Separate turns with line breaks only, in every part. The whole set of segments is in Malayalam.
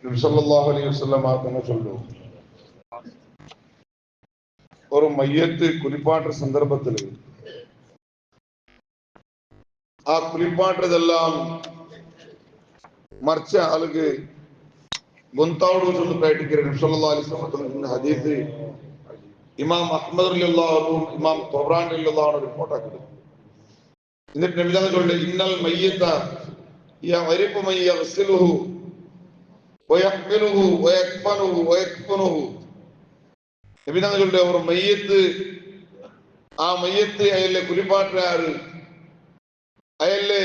നബി സല്ലല്ലാഹു അലൈഹി വസല്ലം തങ്ങൾ ചൊല്ലു, ഒരു മയ്യത്ത് കുളിപ്പാട്ട സന്ദർഭത്തിൽ ആ കുളിപ്പാട്ടതെല്ലാം മറിച്ച ആളുക്ക് ഗൊന്താവോട് ചൊല്ലിട്ടായിട്ട് നബി സല്ലല്ലാഹു അലൈഹി വസല്ലം ഹദീസ് ഇമാം അഹ്മദ് റളിയല്ലാഹു അൻഹു ഇമാം തൊബ്രാനി റളിയല്ലാഹു അൻഹു റിപ്പോർട്ട് ആക്കി. എന്നിട്ട് നബി തങ്ങൾ ചൊല്ലു, ഇന്നൽ മയ്യത യഅരിഫു മൻ യഗ്സിലുഹു വയഹ്മിലുഹു വയക്ഫനുഹു വയക്ഫനുഹു. നബി തങ്ങൾ ചൊല്ലു, ഒരു മയ്യത്ത്, ആ മയ്യത്ത് അയലെ കുളിപ്പാട്ടാറ്, അയലെ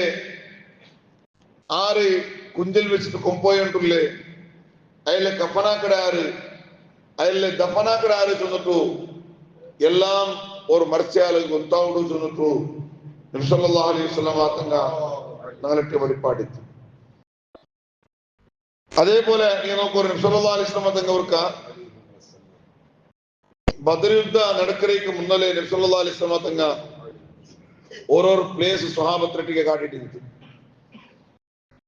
ആറ് കുഞ്ചിൽ വെച്ചിട്ട് കൊമ്പോയുണ്ടല്ലേ, അയലെ കഫനാക്കിടാറ്, അയലെ ദഫനാക്കിടാറ് ചെന്നിട്ടു എല്ലാം ഒരു മറിച്ചാല് ഗൊന്താവുడు ചെന്നിട്ടു നബി സല്ലല്ലാഹു അലൈഹി വസല്ലം നാലിട്ട് വെളിപ്പാടിച്ചു. അതേപോലെ നീ നോക്കൂ, നബി സല്ലല്ലാഹു അലൈഹി വസല്ലം തങ്ങൾക്ക് ബദർ യുദ്ധ നടക്കരയ്ക്ക് മുന്നലേ നബി സല്ലല്ലാഹു അലൈഹി വസല്ലം തങ്ങൾ ഓരോരോ പ്ലേസ് സ്വഹാബത്തിനെ കാട്ടിട്ടുണ്ട്.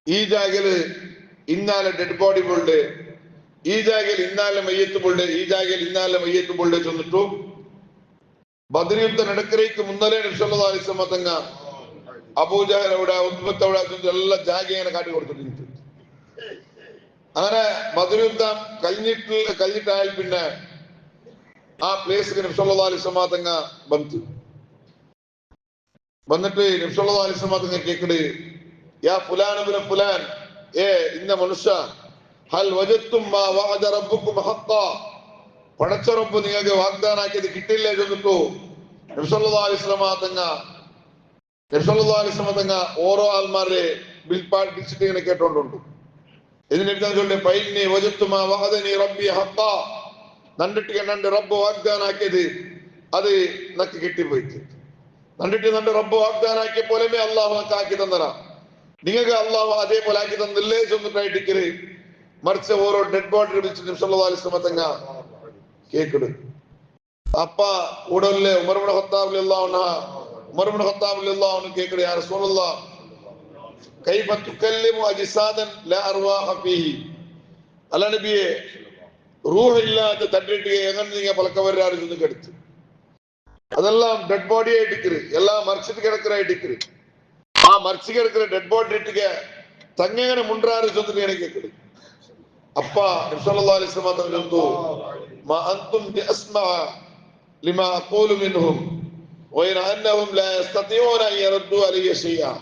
ഈ ജാഗയില് ഇന്നാലെ ഡെഡ് ബോഡി ബോൾഡ്, ഈ ജാഗയിൽ ഇന്നാലെ മയ്യത്ത് ബോൾഡ്, ഈ ജാഗയിൽ ഇന്നാലെ മയ്യത്ത് ബോൾഡ് ചെന്നിട്ടു ബദർ യുദ്ധ നടക്കരയ്ക്ക് മുന്നലേ നബി സല്ലല്ലാഹു അലൈഹി വസല്ലം തങ്ങൾ അബൂജഹൽ അവിടെ ഉദ്ബത്തവിടെ എല്ലാ ജാഗയെ കാട്ടി കൊടുത്തിട്ടുണ്ട്. അങ്ങനെ ബദർ യുദ്ധം കഴിഞ്ഞിട്ടായാൽ പിന്നെ ആ പ്ലേസ് നബി സല്ലല്ലാഹു അലൈഹി വസല്ലം തങ്ങൾ വന്നിട്ട് നബി സല്ലല്ലാഹു അലൈഹി വസല്ലം തങ്ങൾ കേക്കട്, യാ ഫുലാൻ ഇബ്നു ഫുലാൻ, ഇന്ന മനുഷ്യ, ഹൽ വജത്തും മാ വഅദ റബ്ബുക്കും ഹഖ്ഖാ, പടച്ച റബ്ബ് നിങ്ങൾക്ക് വാഗ്ദാനാക്കിയത് കിട്ടില്ലേ ചെന്നിട്ടു നബി സല്ലല്ലാഹു അലൈഹി വസല്ലം തങ്ങൾ ഓരോ ആൾമാരെ ബിൽപ്പാടിച്ചിട്ട് ഇങ്ങനെ കേട്ടോണ്ടുണ്ട്. ഇതിന് നബി തങ്ങൾ ചൊല്ലി, ഫൈന്നി വജത്തു മാ വഅദനി റബ്ബി ഹഖ്ഖാ, നണ്ടിട്ട് നന്റെ റബ്ബ് വാഗ്ദാനാക്കിയത് അത് നക്ക് കിട്ടിപ്പോയിട്ട്, നണ്ടിട്ട് നന്റെ റബ്ബ് വാഗ്ദാനാക്കിയ പോലെമേ അള്ളാഹു നക്ക് ആക്കി തന്നരാ, നിങ്ങൾക്ക് അള്ളാഹു അതേപോലെ ആക്കി തന്നില്ലേ ചെന്നിട്ടായിട്ടിക്കല് മറിച്ച് ഓരോ ഡെഡ് ബോഡി വിളിച്ച് നബി സല്ലല്ലാഹു അലൈഹി വസല്ലം തങ്ങൾ കേക്കട്. അപ്പ ഉടനെ ഉമർ ഇബ്നു ഖത്താബ് റളിയല്ലാഹു അൻഹു കേക്കട്, യാ റസൂലല്ലാഹ് കൈഫ തുകല്ലിമു അജ്സാദൻ ലാ അർവാഹ ഫീഹി, അല്ല നബിയെ, റൂഹില്ലാത്ത തട്ടിട്ട് എങ്ങനെ നീங்க പലക്ക വരാറ് ചെന്ന് കെടുത്ത്, അതെല്ലാം ഡെഡ് ബോഡി ആയിട്ടിക്കര്, എല്ലാം മറിച്ചിട്ട് കിടക്കറായിട്ടിക്കര്, ആ മറിച്ച് കിടക്കുന്ന ഡെഡ് ബോഡി ഇട്ടിക്ക തങ്ങനെ മുണ്ടാറ് ചെന്നിട്ട് എനിക്ക് കേക്കട്. അപ്പ നബി സല്ലല്ലാഹു അലൈഹി വസല്ലം തങ്ങൾ ചൊല്ലുന്നു, മാ അൻതും ബിഅസ്മഅ ലിമാ അഖൂലു മിൻഹും വഇൻ അന്നഹും ലാ യസ്തതിഊന അൻ യറദ്ദു അലയ്യ ശൈഅ.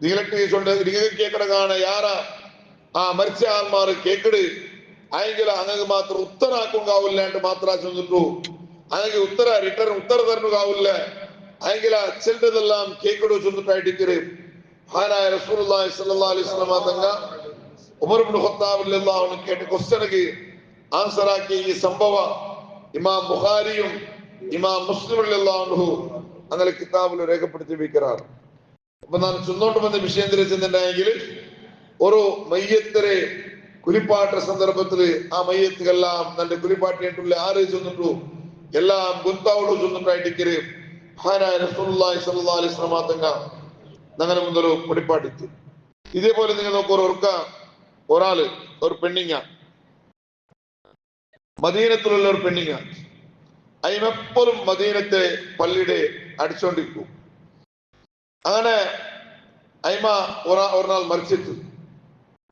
നിങ്ങൾക്ക് കേക്കട കാണ യാര ആ മരിച്ച ആൾമാർ കേക്കട് ആയെങ്കിൽ അങ്ങക്ക് മാത്രം ഉത്തരാക്കുണ്ടാവില്ലാണ്ട് മാത്രം ചെന്നിട്ടു അങ്ങക്ക് റിട്ടേൺ ഉത്തര തരണുകാവില്ല ആയെങ്കിൽ ചെല്ലതെല്ലാം കേക്കടു ചെന്നിട്ടായിട്ടിക്കര് ഹാനായ റസൂലുള്ളാഹി സ്വല്ലല്ലാഹു അലൈഹി വസല്ലം തങ്ങൾ ഉമർ ഇബ്നു ഖത്താബ് റളിയല്ലാഹു അൻഹു കേട്ട ക്വസ്റ്റ്യൻക്ക് ആൻസർ ആക്കി ഈ സംഭവം ഇമാം ബുഖാരിയും ഇമാം മുസ്ലിം റളിയല്ലാഹു അൻഹു അങ്ങനെ കിതാബിൽ രേഖപ്പെടുത്തി വെക്കാറാണ്. അപ്പൊ നാം ചെന്നോട്ട് വന്ന വിഷയം തിരിച്ചെന്നുണ്ടെങ്കിൽ ഒരു മയ്യത്തിനെ കുലിപ്പാട്ട സന്ദർഭത്തില് ആ മയ്യത്തുകളെല്ലാം തന്റെ കുലിപ്പാട്ടിയിട്ടുള്ള ആര് ചെന്നിട്ടു എല്ലാം ഗുന്താവോട് ചെന്നിട്ടായിട്ടിക്കര് ഹാനായ റസൂലുള്ളാഹി സ്വല്ലല്ലാഹു അലൈഹി വസല്ലം തങ്ങൾ അങ്ങനെ മുന്നൊരു കുലിപ്പാട്ടിച്ചു. ഇതേപോലെ നിങ്ങൾ നോക്കുക, ഒരാള് ഒരു പെണ്ണിങ്ങ മദീനത്തിലുള്ള ഒരു പെണ്ണിങ്ങ അതിനെപ്പോഴും മദീനത്തെ പള്ളിയുടെ അടിച്ചോണ്ടിരിക്കും. അങ്ങനെ അയിമ ഒരാൾ മരിച്ചിട്ട്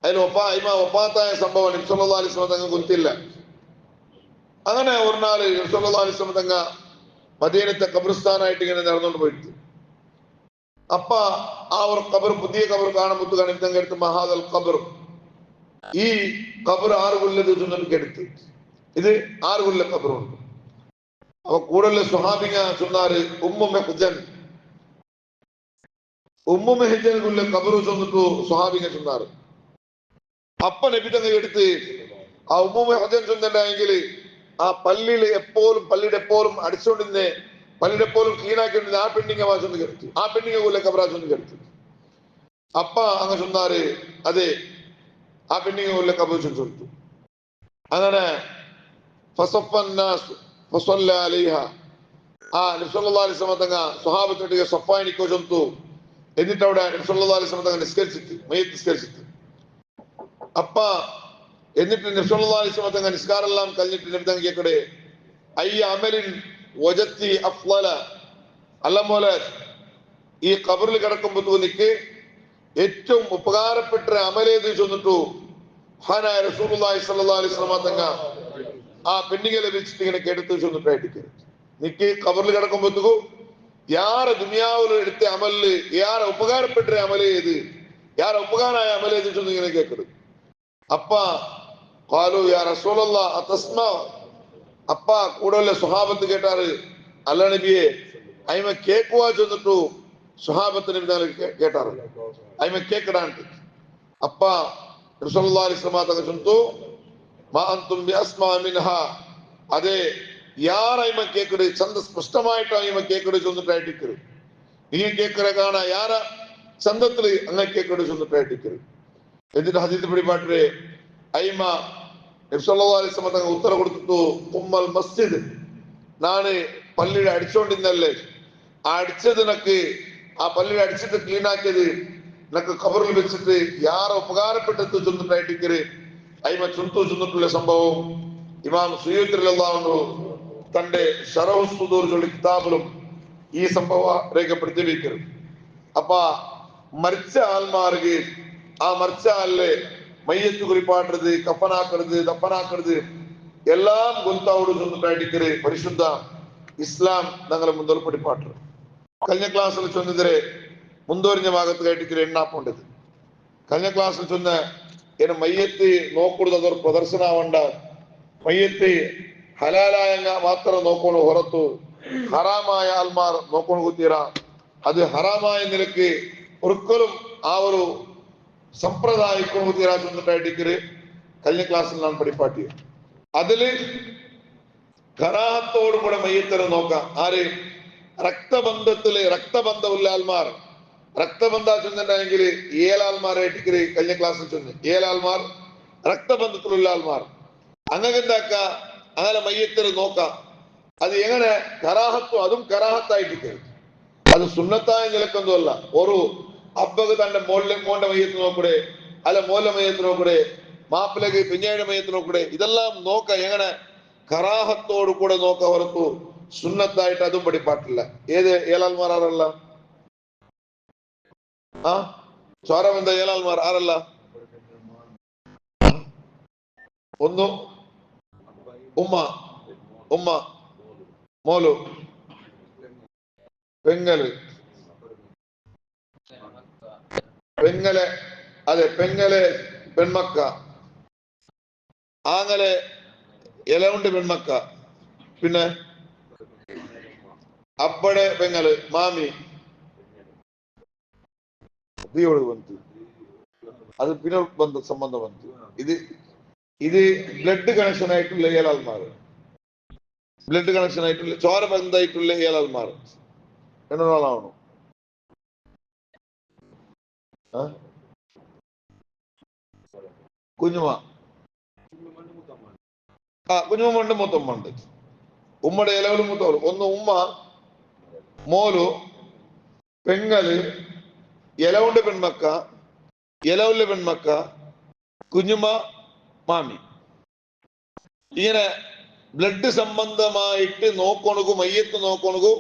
അതിൽ അയിമ ഒപ്പാത്തായ സംഭവം നബി സല്ലല്ലാഹു അലൈഹി വസല്ലം തങ്ങൾ ഗുന്തില്ല. അങ്ങനെ ഒരു നാള് നബി സല്ലല്ലാഹു അലൈഹി വസല്ലം തങ്ങൾ മദീനത്തെ ഖബർസ്ഥാനായിട്ട് ഇങ്ങനെ നടന്നുകൊണ്ട് പോയിട്ട് അപ്പ ആ ഒരു ഖബർ പുതിയ ഖബർ കാണുമ്പോൾ നബി എടുത്ത് മഹാദൽ ഖബർ, ഈ ഖബർ ആറുകൊല്ലത് എടുത്ത് ഇത് ആറുകൊല്ല ഖബറുണ്ട്. അവ കൂടുതൽ സുഹാബിങ്ങ ചൊന്നാറ് ഉമ്മു മെഹജനുള്ള ഖബറു ചൊന്നിട്ടു സുഹാബിങ്ങ ചൊന്നാറ്. അപ്പ നബി തങ്ങൾ എടുത്ത് ആ ഉമ്മു മെഹജൻ ചൊന്നുണ്ടെങ്കിൽ ആ പള്ളിയിൽ എപ്പോഴും പള്ളിയുടെ എപ്പോഴും അടിച്ചുകൊണ്ടിരുന്നേ പള്ളിയുടെ എപ്പോഴും ക്ലീനാക്കിണ്ടിരുന്ന ആ പെണ്ണിങ്ങ ചൊന്ന് കെടുത്ത്, ആ പെണ്ണിങ്ങ കൊല്ല ഖബറാ ചൊന്ന് കെടുത്ത്. അപ്പ അങ്ങ് ചൊന്നാറ് അതെ ആ പെണ്ണിങ്ങ കൊല്ല ഖബർ ചൊല്ലിച്ചു. അങ്ങനെ ആ നബി സല്ലല്ലാഹു അലൈഹി വസല്ലം തങ്ങൾ സ്വഹാബത്തിനൊക്കെ സഫായിനിക്കോ ചൊന്നു. എന്നിട്ട് അവിടെ നബി സല്ലല്ലാഹു അലൈഹി വസല്ലം തങ്ങൾ നിസ്കരിച്ചിട്ട് മയ്യത്ത് നിസ്കരിച്ചിട്ട് അപ്പ എന്നിട്ട് നബി സല്ലല്ലാഹു അലൈഹി വസല്ലം തങ്ങൾ നിസ്കാരെല്ലാം കഴിഞ്ഞിട്ട് നബി തങ്ങൾ കേക്കടെ ഐ അമലിൻ വജത്തി അഫ്ളല അല്ല മോലെ ഈ ഖബറിൽ കിടക്കുമ്പോൾ നിനക്ക് ഏറ്റവും ഉപകാരപ്പെട്ട അമലേത് ചൊന്നിട്ടു മഹാനായ റസൂലുള്ളാഹി സ്വല്ലല്ലാഹു അലൈഹി വസല്ലം തങ്ങൾ ആ പെണ്ണിനെ ലഭിച്ചിട്ട് ഇങ്ങനെ കേട്ടു ചൊന്നിട്ടായിട്ട് നിനക്ക് ഖബറിൽ കിടക്കുമ്പോഴത്തേക്കും യാരെ ദുനിയാവിൽ എടുത്ത അമലില് യാരെ ഉപകാരപ്പെട്ട അമല ഏത് യാരെ ഉപകാരമായ അമല ഏത് ചൊന്ന് ഇങ്ങനെ കേക്കട് അപ്പ ഖാലു യാ റസൂലല്ലാഹ് അതസ്മാ അപ്പ കൂടുതൽ സ്വഹാബത്ത് കേട്ടാറ് അല്ല നബിയെ അയിമ കേക്കുവാ ചൊന്നിട്ടു സ്വഹാബത്തിന് കേട്ടാറ് അയിമ കേക്കടാണ്ട് അപ്പ റസൂലുള്ളാഹി അലൈഹി വസല്ലം തങ്ങൾ ചൊന്നു മാ അൻതും ബിഅസ്മാ മിൻഹാ അതെ ಯಾರ ಕೇಕಡು ಚಂದ ಸ್ಪಷ್ಟമായിട്ട് ഇമ കേക്കடு ചൊന്നിട്ടായിട്ട് നീ കേക്കറ കാണാ യാര ചന്തത്തില് അങ്ങനെ കേക്കடு ചൊന്നിട്ടായിട്ട് എന്നിട്ട് ഹദീസ് പിടിപാട്ടേ അയിമ നബി സല്ലല്ലാഹു അലൈഹി വസല്ലം തങ്ങൾ ഉത്തരം കൊടുത്തു ഉമ്മൽ മസ്ജിദ് നാണ് പള്ളിയിൽ അടിച്ചോണ്ടിരുന്നല്ലേ ആ അടിച്ചതിനക്ക് ആ പള്ളിയിൽ അടിച്ചിട്ട് ക്ലീൻ ആക്കിയത് നിനക്ക് ഖബറിൽ വെച്ചിട്ട് യാര ഉപകാരപ്പെട്ടത് ചൊന്നിട്ടായിട്ട് അയിമ ചൊന്നിട്ടുള്ള സംഭവം ഇമാം സുയൂത്തി റളിയല്ലാഹു അൻഹു തന്റെ ശറഹു സുദൂർ കിതാബിലും ഈ സംഭവം രേഖപ്പെടുത്തിയിരിക്കുന്നു അപ്പ മരിച്ച ആൾമാർക്ക് ആ മരിച്ച ആളിലെ മയ്യത്ത് കുറിപ്പാട്ടത് കഫനാക്കരുത് ദഫനാക്കരുത് എല്ലാം ഗൊന്താവോട് ചൊന്നിട്ടായിട്ട് പരിശുദ്ധ ഇസ്ലാം ഞങ്ങളെ മുന്തൽ പഠിപ്പാട്ടു കഴിഞ്ഞ ക്ലാസ്സിൽ ചൊന്നതിരെ മുന്തോരിഞ്ഞ ഭാഗത്ത് കേട്ടിട്ട് എണ്ണാപ്പോണ്ടത് കഴിഞ്ഞ ക്ലാസ്സിൽ ചൊന്ന എന്നെ മയ്യത്ത് നോക്കൂടുന്നത് അതൊരു പ്രദർശനമാവണ്ട മയ്യത്ത് ഹലാലായ മാത്രം നോക്കണു ಹೊರತು ഹറാമായ ആൽമാർ നോക്കണു കുത്തീറ അത് ഹറാമായ നിലക്ക് ഒരിക്കലും ആ ഒരു സമ്പ്രദായിക്കും കുത്തീറ ചൊന്നിട്ടായിട്ട് കഴിഞ്ഞ ക്ലാസ്സിൽ നാം പഠിപ്പാട്ടി അതില് കറാഹത്തോടു കൂടെ മയ്യത്തിനെ നോക്കാം ആര് രക്തബന്ധത്തില് രക്തബന്ധമുള്ള ആൽമാർ രക്തബന്ധ ചൊന്നിട്ടുണ്ടെങ്കിൽ ഏഴാൽമാരായിട്ട് കഴിഞ്ഞ ക്ലാസ്സിൽ ചൊന്ന് ഏഴാൽമാർ രക്തബന്ധത്തിലുള്ള ആൽമാർ അങ്ങനെ എന്താക്ക അങ്ങനെ മയ്യത്തിന് നോക്കാം അത് എങ്ങനെ കറാഹത്വം അതും കറാഹത്തായിട്ട് അത് സുന്നത്തായ നിലക്കൊന്നുമല്ല ഒരു അബ്ബക്ക് തന്റെ മോന്റെ മയ്യത്ത് നോക്കൂടെ അല്ല മോന്റെ മയ്യത്ത് നോക്കൂടെ മാപ്പിളക്ക് പിന്നീട് മയ്യത്ത് നോക്കൂടെ ഇതെല്ലാം നോക്ക എങ്ങനെ കറാഹത്തോടു കൂടെ നോക്ക പുറത്തു സുന്നത്തായിട്ട് അതും പഠിപ്പാട്ടില്ല ഏത് ഏലാൽമാർ ആരല്ല ആ ചോരബന്ധ ഏലാൽമാർ ആരല്ല ഒന്ന് ഉമ്മ ഉമ്മ മോലു പെങ്ങല് പെങ്ങലെ അതെ പെങ്ങലെ പെൺമക്ക ആങ്ങലെ ഇലവുണ്ട് പെൺമക്ക പിന്നെ അപ്പടെ പെങ്ങല് മാമി ಬಂತು അത് പിന്നെ സംബന്ധം ಬಂತು ഇത് ബ്ലഡ് കണക്ഷൻ ആയിട്ടുള്ള ഏലാൽമാർ ബ്ലഡ് കണക്ഷൻ ആയിട്ടുള്ള ചോര ബന്ധമായിട്ടുള്ള ഏലാൽമാർ എന്നൊരാളാണോ കുഞ്ഞുമ കുഞ്ഞുമുണ്ട് മുത്തമ്മുണ്ട് ഉമ്മയുടെ ഇലവലും മുത്തവളും ഒന്ന് ഉമ്മ മോലു പെങ്ങല് ഇലവുണ്ട് പെൺമക്ക ഇലവുള്ള പെൺമക്ക കുഞ്ഞുമ മാമി ഇങ്ങനെ ബ്ലഡ് സംബന്ധമായിട്ട് നോക്കണു മയ്യത്ത് നോക്കണു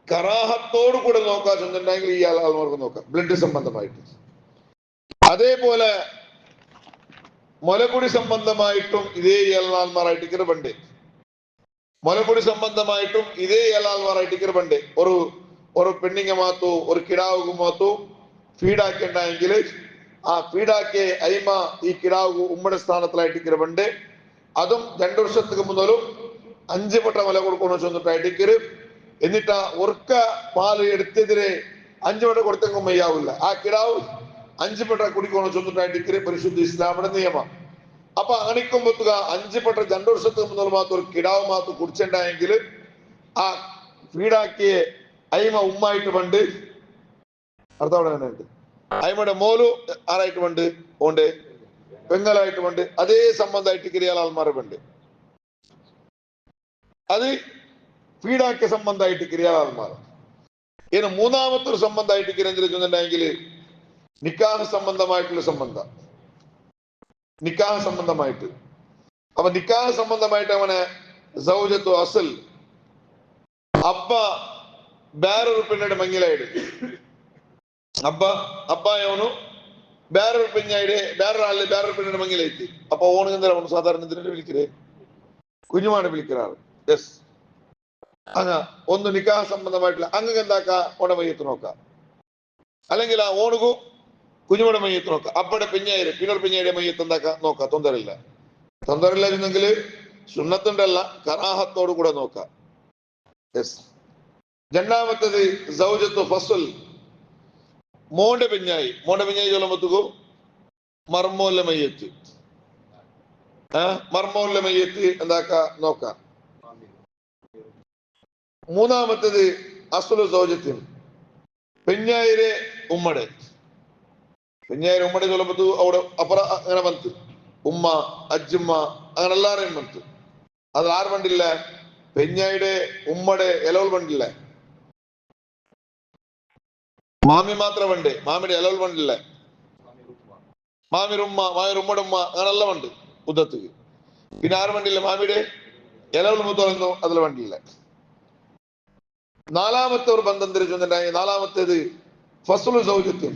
കറാഹത്തോടു കൂടെ നോക്കാൻ ചെന്നിട്ടുണ്ടെങ്കിൽ ഈ ആൾമാർക്ക് നോക്കാം ബ്ലഡ് സംബന്ധമായിട്ട് അതേപോലെ മുലകുടി സംബന്ധമായിട്ടും ഇതേ ഏലാൽമാരായിട്ട് ഇക്കറുണ്ട് മുലകുടി സംബന്ധമായിട്ടും ഇതേ ഏലാൽമാരായിട്ട് ഇക്കറുണ്ട് ഒരു പെണ്ണിങ്ങ മാത്തു ഒരു കിടാവുക മാത്തു ഫീഡാക്കിണ്ടെങ്കിൽ ആ ഫീഡാക്കിയ അയിമ ഈ കിടാവ് ഉമ്മയുടെ സ്ഥാനത്തിലായിട്ട് ഇക്കറുണ്ട് അതും 2 വർഷத்துக்கு മുതലും 5 പട്ട മുല കൊടുക്കണമെന്ന് ചൊന്നിട്ടായിട്ട് എന്നിട്ട് ഉറക്ക പാല് എടുത്തതിരെ 5 പട്ട കൊടുത്തെങ്കിൽ മയ്യാവില്ല ആ കിടാവ് 5 പട്ട കുടിക്കണമെന്ന് ചൊന്നിട്ടായിട്ട് പരിശുദ്ധ ഇസ്ലാമിന്റെ നിയമം അപ്പൊ അണിക്കുമ്പോത്തുക 5 പട്ട 2 വർഷத்துக்கு മുതൽ മാത്രം ഒരു കിടാവ് മാത്രം കുടിച്ചിട്ടുണ്ടെങ്കിൽ ആ ഫീഡാക്കിയ അയിമ ഉമ്മായിട്ട് പണ്ട് അർത്ഥം അയിമയുടെ മോലു ആരായിട്ട് പണ്ട് ഓണ്ട് പെങ്ങലായിട്ട് പണ്ട് അതേ സംബന്ധമായിട്ട് കിരിയാലാൽമാരുണ്ട് അത് ഫീഡാക്കിയ സംബന്ധമായിട്ട് കിരിയാലാൽമാർ ഇനി മൂന്നാമത്തെ ഒരു സംബന്ധമായിട്ട് കിരഞ്ഞിട്ടുണ്ടെങ്കിൽ നിക്കാഹ് സംബന്ധമായിട്ടുള്ള സംബന്ധം നിക്കാഹ് സംബന്ധമായിട്ട്. അപ്പൊ നിക്കാഹ് സംബന്ധമായിട്ട് അവനെ സൗജത്തു അസൽ അബ്ബ ಬೇರೊരു പെണ്ണിന്റെ മങ്ങിലായിട്ട് അബ്ബായവನು ಬೇರೊരു പെണ്ണായിട്ട് ಬೇರೊരു പെണ്ണിന്റെ മങ്ങിലായിട്ട്. അപ്പൊ ഓണ് എന്താണ് സാധാരണ എന്തിനാണ് വിളിക്കല്? കുഞ്ഞുമാണ് വിളിക്കാറ്. യെസ്, അങ്ങ ഒന്ന് നിക്കാഹ് സംബന്ധമായിട്ടുള്ള അങ്ങ് എന്താക്ക ഓടെ മയ്യത്ത് നോക്കാം, അല്ലെങ്കിൽ ആ ഓണുകു കുഞ്ഞുമോടെ മയ്യത്ത് നോക്കാം. അപ്പടെ പിന്നേര് പിന്നൊരു പിന്നേടെ മയ്യത്ത് എന്താക്ക നോക്കാം, തൊന്തരില്ല. തൊന്തരില്ലെങ്കിൽ സുന്നത്തുണ്ടല്ല കറാഹത്തോടു കൂടെ നോക്കാം. യെസ്. രണ്ടാമത്തത് സൗജത്തു ഫസ്ൽ മോന്റെ പിഞ്ഞായി ചൊല്ലുമ്പത്തുകു മർമോല്ല മയ്യത്ത് മർമോല്ല മയ്യത്ത് എന്താക്ക നോക്കാം. മൂന്നാമത്തത് അസ്ലു സൗജത്തിന് പിഞ്ഞായിരെ ഉമ്മടെ ചൊല്ലുമ്പത്തു അവിടെ അപ്പുറ അങ്ങനെ വന്ന് ഉമ്മ അജ്ജുമ്മ അങ്ങനെ എല്ലാരെയും വന്ന്. അത് ആര് വണ്ടില്ല? പെഞ്ഞായിടെ ഉമ്മടെ എലോൾ വണ്ടില്ല, മാമി മാത്രമുണ്ട്. മാമിയുടെ എലോൾ വണ്ടില്ല, മാമിയുടെ ഉമ്മ അങ്ങനെല്ലാം ഉണ്ട് ഉദത്തുക്ക്. പിന്നെ ആറ് വണ്ടില്ല? മാമിയുടെ എലോൾ മുത്തോളൊന്നും അതിൽ വണ്ടില്ല. നാലാമത്തെ ഒരു ബന്ധം തിരിച്ചുണ്ടായി. നാലാമത്തേത് ഫസ്ലു സൗജത്യം.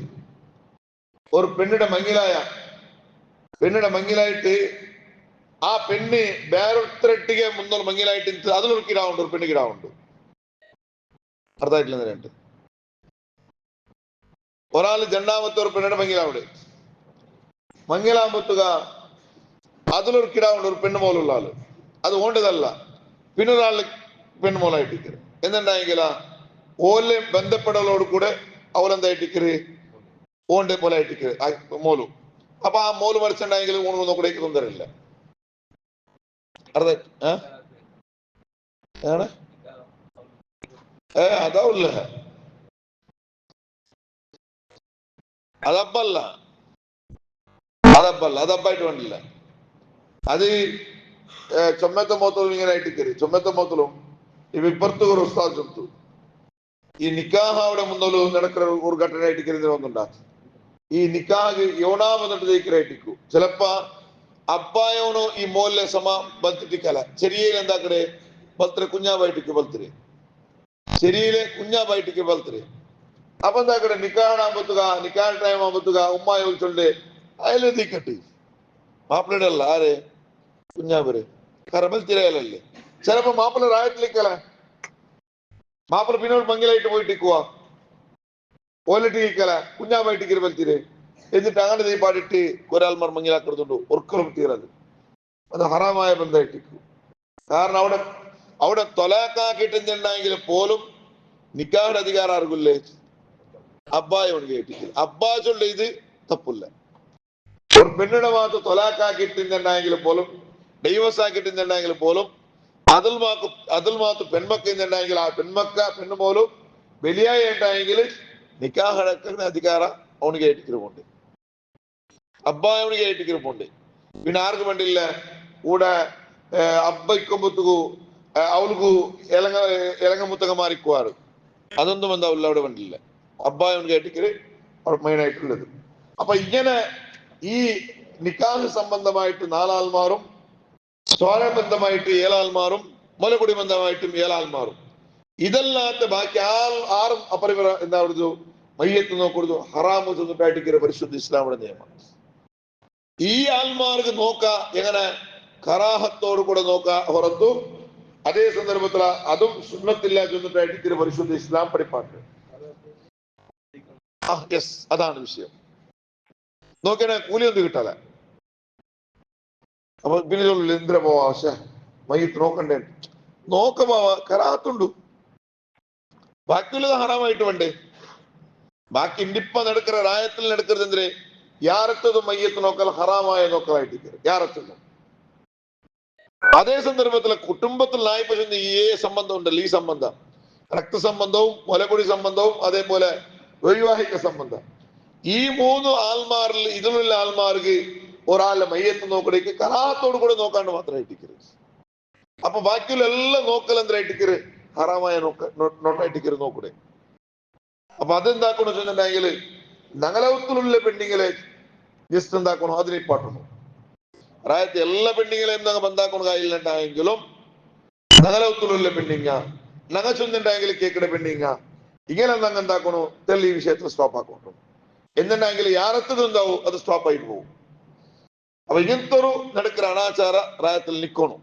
ഒരു പെണ്ണിടെ മങ്ങിലായിട്ട് ആ പെണ്ണ് വേറൊരുത്തരട്ടിಗೆ മുന്നോട്ട് മങ്ങിലായിട്ട് അതിലൊരു കിടാവുണ്ട്, ഒരു പെണ്ണ് കിടാവുണ്ട്. അർത്ഥമായിട്ടില്ല. രണ്ട് ഒരാള് രണ്ടാമത്തെ ഒരു പെണ്ണിടെ മങ്ങിലാകുമ്പത്തുക അതിലൊരു കിടാവുണ്ട്, ഒരു പെണ്ണ് മോലുള്ള ആള്. അത് ഓണ്ടതല്ല, പിന്നൊരാള് പെണ്ണ് മോളായിട്ടിക്കര് എന്നുണ്ടായെങ്കില ഓലെ ബന്ധപ്പെടലോട് കൂടെ അവലെന്തായിട്ടിക്കര് ഓണ്ടെ പോലായിട്ടിക്കര് മോലും. അപ്പൊ ആ മോല് മരിച്ചുണ്ടായെങ്കിൽ ഊണ് നോക്കൂടേക്ക് തൊന്തരില്ല. അതാവില്ല, അതപ്പായിട്ട് വേണ്ടില്ല. അത് ചൊമ്മത്തെ മോത്തലും ഇങ്ങനെ ആയിട്ടിക്കര്. ചൊമ്മത്തെ മോത്തലും ഇവ ഇപ്പുറത്ത് ഒരു ഉസ്താദ് ചൊത്തു ഈ നിക്കാഹ് അവിടെ മുന്നോല് നടക്കുന്ന ഒരു ഘട്ടന ആയിട്ടിക്കരുത് ഒന്നുണ്ടാ. ഈ നിക്കാഹ് യോണാമെന്നിട്ട് ജയിക്കലായിട്ടിക്കൂ. ചിലപ്പോ അബ്ബായോണോ ഈ മോലെ സമ ബൽത്തിട്ടിക്കല ചെറിയ എന്താക്കടെ ബൽത്തരെ കുഞ്ഞാവായിട്ടിക്ക് ബൽത്തരെ ശരിയിലെ കുഞ്ഞാവായിട്ടിക്ക് ബൽത്തരെ. അപ്പൊ എന്താക്കടെ നിക്കാഹ് ടൈം ആകുമ്പത്തുക ഉമ്മായ വിളിച്ചോണ്ട് അയലെത്തിക്കട്ട് മാപ്പിളയുടെ അല്ല ആരെ കുഞ്ഞാവര് കാരണം ബൽത്തിരയലല്ലേ. ചിലപ്പോ മാപ്പിള റായത്തിലേക്കല മാപ്പിള പിന്നോട് മങ്ങിലായിട്ട് പോയിട്ടിക്കുവാ ഓലിട്ടിക്കല കുഞ്ഞാവായിട്ടിക്കര് ബൽത്തിരെ. എന്നിട്ട് അങ്ങനെ നീ പാടിട്ട് ഒരാൾമാർ മങ്ങിലാക്കുന്നുണ്ട് ഒർക്കലും തീരത്. അത് ഹറാമായ ബന്ധമായിട്ടിരിക്കും. കാരണം അവിടെ തൊലാക്കാക്കിട്ടുണ്ടെങ്കിൽ പോലും നിക്കാഹ് അധികാരം ആർക്കില്ലേ? അബ്ബായോട് കേട്ടിട്ട് അബ്ബാ ചൊല്ല ഇത് തപ്പില്ല. ഒരു പെണ്ണിടെ ഭാഗത്ത് തൊലാക്കാക്കിട്ടുണ്ടെങ്കിൽ പോലും ഡൈവേഴ്സ് ആക്കിയിട്ടുണ്ടെങ്കിൽ പോലും അതിൽ മാത്രം പെൺമക്കുണ്ടെങ്കിൽ ആ പെണ്ണ് പോലും വലിയായി ഉണ്ടായെങ്കിൽ നിക്കാഹ് അടക്കുന്ന അധികാരം അവന് കേട്ടിട്ടുണ്ട്, അബ്ബായോട് കേട്ടിട്ടുണ്ട്. പിന്നെ ആർക്ക് വേണ്ടില്ല? കൂടെ അബ്ബയ്ക്കൊമ്പത്തുകു അവൾക്ക് ഇളങ്ങ മുത്തക മാറിക്കുവാറ് അതൊന്നും എന്താവില്ല അവിടെ വേണ്ടില്ല. അബ്ബായോട് കേട്ടിക്കര് മെയിനായിട്ടുള്ളത്. അപ്പൊ ഇങ്ങനെ ഈ നിക്കാഹ് സംബന്ധമായിട്ട് 4 ആൾമാറും, സ്വാരബന്ധമായിട്ട് 7 ആൾമാറും, മുലകുടി ബന്ധമായിട്ടും 7 ആൾമാറും. ഇതല്ലാത്ത ബാക്കി ആറും അപരിമിത എന്താ പറയുക മയ്യത്ത് നോക്കരുത്, ഹറാമ് ചെന്നിട്ടായിട്ടിക്കര് പരിശുദ്ധ ഇസ്ലാമിന്റെ നിയമം. ഈ ആൾമാർക്ക് നോക്ക എങ്ങനെ കറാഹത്തോടു കൂടെ നോക്ക പുറത്തു. അതേ സന്ദർഭത്തിൽ അതും സുന്നത്തില്ല ചെന്നിട്ടായിട്ടിക്കര് പരിശുദ്ധ ഇസ്ലാം പഠിപ്പാട്ട്. യെസ്, അതാണ് വിഷയം. നോക്കണേ കൂലിയൊന്നും കിട്ടാല. അപ്പൊ പിന്നെ എന്തിനാ പോവാ മയ്യത്ത് നോക്കണ്ടേ? നോക്ക പോവാ കറാഹത്തുണ്ടു, ബാക്കിയുള്ളത് ഹറാമായിട്ട് വേണ്ടേ? ബാക്കി ഇണ്ടിപ്പ നടക്കുന്ന രായത്തിൽ നടക്കുന്നത് എന്തിനെ? യാറത്തതും മയ്യത്ത് നോക്കൽ ഹറാമായ നോക്കലായിട്ടിരിക്കും യാറത്തതും. അതേ സന്ദർഭത്തിലെ കുടുംബത്തിൽ നായ്പശുന്ന ഈ സംബന്ധം ഉണ്ടല്ലോ, ഈ സംബന്ധം രക്തസംബന്ധവും മുലകുടി സംബന്ധവും അതേപോലെ വൈവാഹിക സംബന്ധം, ഈ 3 ആൾമാരിൽ ഇതിലുള്ള ആൾമാർക്ക് ഒരാളുടെ മയ്യത്ത് നോക്കണേക്ക് കറാഹത്തോടു കൂടെ നോക്കാണ്ട് മാത്രമായിട്ടിക്കരുത്. അപ്പൊ ബാക്കിയുള്ള എല്ലാം നോക്കൽ എന്തായിട്ടിക്കര് ഹറാമായ നോട്ടായിട്ടിക്കര് നോക്കണേ. അപ്പൊ അതെന്താക്കണോ വെച്ചിട്ടുണ്ടെങ്കിൽ നഗലവത്തിലുള്ള പെണ്ണിങ്ങളെ ജസ്റ്റ് എന്താക്കണോ അതിനെ പാട്ടണോ. ರಾಯತ್ ಎಲ್ಲ ಪೆಂಡಿಂಗ್ ಬಂದಾಕೊಂಡು ಕಾಯಿಲ್ಲಂಟಾയെങ്കിലും ನಗಲ ಉತ್ತುലുള്ള ಪೆಂಡಿಂಗ ನಗ ചൊന്നുണ്ടായെങ്കിൽ കേക്കട പെൻഡിങ്ങ ഇങ്ങനെ എന്താക്കണു തെല്ലി ഈ വിഷയത്തിൽ സ്റ്റോപ്പ് ആക്കണു എന്തുണ്ടെങ്കിൽ യാരത്തതുണ്ടാവും അത് സ്റ്റോപ്പ് ആയിട്ട് പോകും അപ്പൊ ഇങ്ങനത്തെ ഒരു നടക്കുന്ന അനാചാര റായത്തിൽ നിൽക്കണം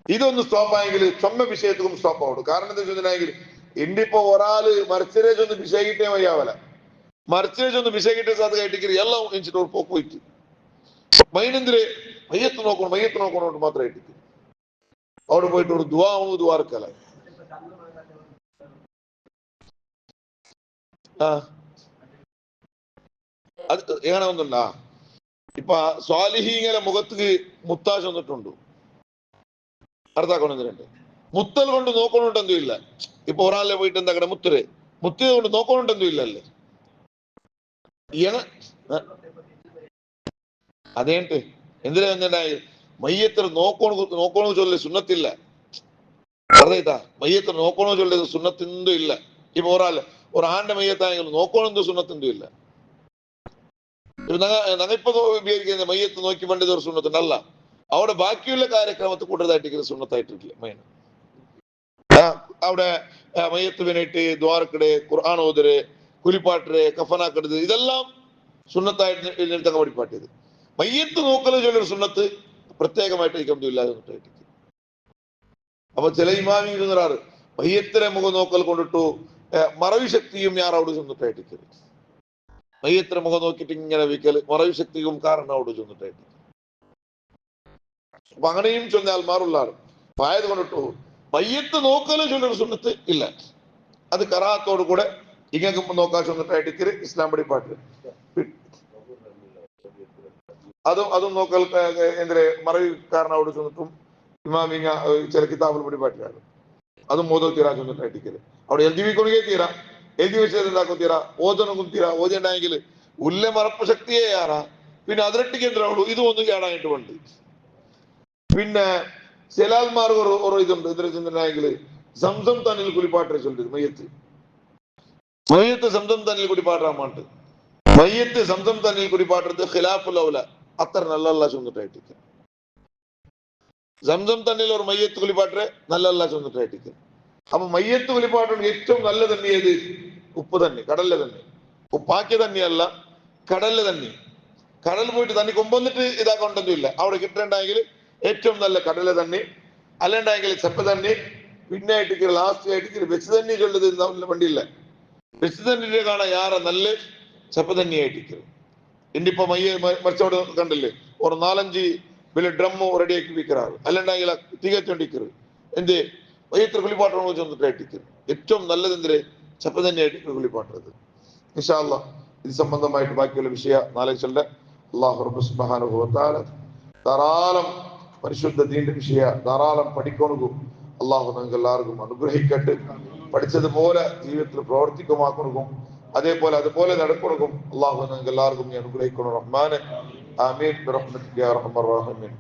ഇതൊന്ന് സ്റ്റോപ്പ് ആയെങ്കിൽ ചൊമ്മ വിഷയത്തിലും സ്റ്റോപ്പ് ആവും കാരണം എന്താ വെച്ചിട്ടുണ്ടെങ്കിൽ ഇന്നിപ്പോ ഒരാള് മർച്ചരേജ് ഒന്ന് വിഷയിട്ടേ വയ്യാവല മർച്ചരേജ് ഒന്ന് വിഷയിട്ടേ സാധനം കേട്ടിക്കരി എല്ലാം എഞ്ചിട്ട് ഒരു പോക്ക് പോയിട്ട് മൈനെന്തിരെ മയ്യത്ത് നോക്കണോണ്ട് മാത്രം ആയിട്ടിരിക്കും അവിടെ പോയിട്ട് ഒരു ദ്വാർക്കല അത് എങ്ങനെ ഒന്നുണ്ടാ ഇപ്പൊ സ്വാലിഹീങ്ങളെ മുഖത്ത് മുത്താശ് വന്നിട്ടുണ്ട് അർത്ഥാക്കണമെന്നുണ്ട് മുത്തൽ കൊണ്ട് നോക്കണോണ്ടെന്തും ഇല്ല ഇപ്പൊ ഒരാളെ പോയിട്ട് എന്താ മുത്തിനെ കൊണ്ട് നോക്കണോണ്ടെന്തും ഇല്ലല്ലേ അതേണ്ട് എന്തിനാ എന്തുണ്ടായി മയ്യത്തിൽ നോക്കണോ ചൊല്ലി സുന്നത്തില്ല അറിയാ മയ്യത്തിൽ നോക്കണോ ചൊല്ലിയത് സുന്നത്തിന്തും ഇല്ല ഇപ്പൊ ഒരു ആന്റെ മയ്യത്തായെങ്കിലും നോക്കണമെന്ന് സുന്നത്തിന്തും ഇല്ല ഞങ്ങളിപ്പോ ഉപയോഗിക്കുന്ന മയ്യത്ത് നോക്കി പണ്ടിത് ഒരു സുന്നത്തുണ്ടല്ല അവിടെ ബാക്കിയുള്ള കാര്യക്രമത്തിൽ കൂടുതലായിട്ട് സുന്നത്തായിട്ടിരിക്കില്ല മൈൻ അവിടെ മയ്യത്ത് വേണ്ടിയിട്ട് ദ്വാരക്കട് ഖുർആൻ ഓതര് കുലിപ്പാട്ടര് കഫനാക്കരുത് ഇതെല്ലാം സുന്നത്തായിട്ട് എഴുന്നേൽത്തങ്ങ് പഠിപ്പാട്ടിയത് മയ്യത്ത് നോക്കല് ചൊല്ലൊരു സുന്നത്ത് പ്രത്യേകമായിട്ട് ഇല്ലാതെ സുന്നത്തായിട്ട് അപ്പൊ ചില ഇമാമി ഇരുന്നൊരാറ് മയ്യത്തിനെ മുഖം നോക്കൽ കൊണ്ടിട്ടു മറവി ശക്തിയും ഞാൻ അവിടെ സുന്നത്തായിട്ട് മയ്യത്തിനെ മുഖം നോക്കിയിട്ട് ഇങ്ങനെ വിക്കല് മറവി ശക്തിയും കാരണം അവിടെ ചെന്നിട്ടായിട്ട് അപ്പൊ അങ്ങനെയും ചൊന്ന ആൾമാറുള്ളാറ് ആയത് കൊണ്ടിട്ടു മയ്യത്ത് നോക്കല് ചൊല്ലൊരു സുന്നത്ത് ഇല്ല അത് കറാത്തോടു കൂടെ ഇങ്ങക്ക് നോക്കാൻ ചൊന്നിട്ടായിട്ട് ഇസ്ലാം പഠിപ്പാട്ട് അതും നോക്കൽ എന്തിരെ മറവി കാരണം അവിടെ ചെന്നിട്ടും ഇമാമിങ്ങ ചില കിതാബിൽ പഠിപ്പാട്ടിലാണ് അതും മോദോ തീരാ ചൊന്നിട്ടായിട്ട് അവിടെ എഴുതി കൊണ്ടേ തീരാ എഴുതി വെച്ചത് എന്താക്കും തീരാ ഓതനൊന്നും തീരാ ഓതയുണ്ടായെങ്കിൽ ഉല്ല മറപ്പ് ശക്തിയെ ആറാ പിന്നെ അതിരട്ടിക്ക് എന്തിനാവുള്ളൂ ഇത് ഒന്നും കേടായിട്ട് ഉണ്ട് പിന്നെ ചിലാൽമാർ ഒരു ഇതുണ്ട് ഇതിൽ ചെന്നിട്ടുണ്ടെങ്കിൽ സംസം തന്നിൽ കുളിപ്പാട്ടേ ചൊല്ലത് മയ്യത്ത് സംസം തന്നിൽ കുടിപ്പാട്ടാമാണ്ട് മയ്യത്ത് സംസം തന്നിൽ കുടിപ്പാട്ടത് ഖിലാഫുൽ അത്ര നല്ല ചൊന്നിട്ടായിട്ട് സംസം തന്നിൽ ഒരു മയ്യത്ത് കുളിപ്പാട്ടേ നല്ല ചൊന്നിട്ടായിട്ട് അപ്പൊ മയ്യത്ത് കുളിപ്പാട്ടുണ്ട് ഏറ്റവും നല്ല തന്നെ ഏത് ഉപ്പ് തന്നെ കടലിലെ തന്നെ ഉപ്പാക്കിയ തന്നെയല്ല കടലില് തന്നെ കടൽ പോയിട്ട് തന്നെ കൊമ്പൊന്നിട്ട് ഇതാക്കൊണ്ടൊന്നും ഇല്ല അവിടെ കിട്ടേണ്ടെങ്കിൽ ഏറ്റവും നല്ല കടല തന്നെ അല്ലണ്ടെങ്കിൽ ചെപ്പ തന്നെ പിന്നെ ആയിട്ട് ലാസ്റ്റ് ആയിട്ട് വെച്ച് തന്നെ ചൊല്ലത് വണ്ടിയില്ല വെച്ച് തന്നെ കാണാൻ യാറ നല്ല ചെപ്പ തന്നെയായിട്ട് ഇന്നിപ്പോ മരിച്ചോട് കണ്ടില്ലേ ഒരു 4-5 വലിയ ഡ്രമ്മ് റെഡിയാക്കി വിൽക്കാറ് അല്ലണ്ടെങ്കിൽ തികച്ചോണ്ടിരിക്കരുത് എന്ത് മയ്യത്ത് കുളിപ്പാട്ടണോ ചെന്നിട്ടായിട്ട് ഏറ്റവും നല്ലത് എന്തിരെ ചെപ്പ തന്നെയായിട്ട് കുളിപ്പാട്ടുന്നത് ഇൻഷാ അല്ലാഹ് ഇത് സംബന്ധമായിട്ട് ബാക്കിയുള്ള വിഷയ നാളെ ചൊല്ല അല്ലാഹു റബ്ബ് സുബ്ഹാനഹു വ തആല ധാരാളം പരിശുദ്ധ ദീനിന്റെ വിഷയ ധാരാളം പഠിക്കണു അല്ലാഹു നിങ്ങൾക്ക് എല്ലാവർക്കും അനുഗ്രഹിക്കട്ടെ പഠിച്ചതുപോലെ ജീവിതത്തിൽ പ്രവർത്തിക്കുമാക്കണം അതുപോലെ നടക്കണം അല്ലാഹു നിങ്ങൾക്ക് എല്ലാവർക്കും അനുഗ്രഹിക്കണം റഹ്മാനെ ആമീൻ ബിറഹ്മതിക യാ അർഹമർ റഹീമീൻ